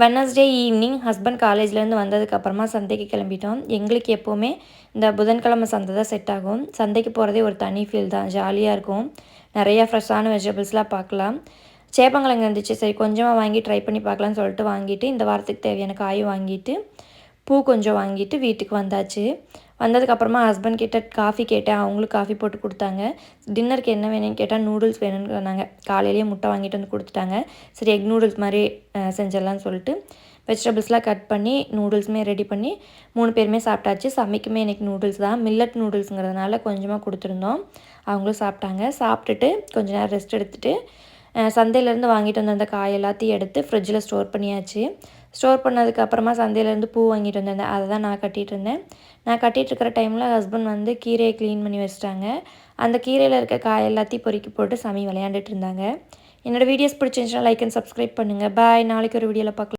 Wednesday evening husband காலேஜ்லேருந்து வந்ததுக்கப்புறமா சந்தைக்கு கிளம்பிட்டோம். எங்களுக்கு எப்போவுமே இந்த புதன்கிழமை சந்தை தான் செட் ஆகும். சந்தைக்கு போகிறதே ஒரு தனி ஃபீல் தான், ஜாலியாக இருக்கும். நிறையா ஃப்ரெஷ்ஷான வெஜிடபிள்ஸ்லாம் பார்க்கலாம். சேப்பங்கிழங்கு இருந்துச்சு, சரி கொஞ்சமாக வாங்கி ட்ரை பண்ணி பார்க்கலான்னு சொல்லிட்டு வாங்கிட்டு இந்த வாரத்துக்கு தேவையான காய் வாங்கிட்டு பூ கொஞ்சம் வாங்கிட்டு வீட்டுக்கு வந்தாச்சு. வந்ததுக்கப்புறமா ஹஸ்பண்ட் கிட்ட காஃபி கேட்டேன், அவங்களும் காஃபி போட்டு கொடுத்தாங்க. டின்னருக்கு என்ன வேணும்னு கேட்டால் நூடுல்ஸ் வேணும்னு சொன்னாங்க. காலையிலேயே முட்டை வாங்கிட்டு வந்து கொடுத்துட்டாங்க. சரி எக் நூடுல்ஸ் மாதிரி செஞ்சிடலான்னு சொல்லிட்டு வெஜிடபிள்ஸ்லாம் கட் பண்ணி நூடுல்ஸுமே ரெடி பண்ணி 3 பேருமே சாப்பிட்டாச்சு. சமைக்குமே இன்றைக்கி நூடுல்ஸ் தான், மில்லட் நூடுல்ஸுங்கிறதுனால கொஞ்சமாக கொடுத்துருந்தோம். அவங்களும் சாப்பிட்டாங்க. சாப்பிட்டுட்டு கொஞ்ச நேரம் ரெஸ்ட் எடுத்துகிட்டு சந்தையிலேருந்து வாங்கிட்டு வந்த அந்த காய் எல்லாத்தையும் எடுத்து ஃப்ரிட்ஜில் ஸ்டோர் பண்ணியாச்சு. ஸ்டோர் பண்ணதுக்கப்புறமா சந்தையிலேருந்து பூ வாங்கிட்டு வந்திருந்தேன், அதை தான் நான் கட்டிகிட்டு இருந்தேன். நான் கட்டிகிட்ருக்கிற டைமில் ஹஸ்பண்ட் வந்து கீரையை க்ளீன் பண்ணி வச்சுட்டாங்க. அந்த கீரையில் இருக்க காய் எல்லாத்தையும் பொறுக்கி போட்டு சாமி விளையாண்டுட்டு இருந்தாங்க. என்னோடய வீடியோஸ் பிடிச்சிருந்துச்சுன்னா லைக் அண்ட் சப்ஸ்கிரைப் பண்ணுங்கள். பாய். நாளைக்கு ஒரு வீடியோவில் பார்க்கலாம்.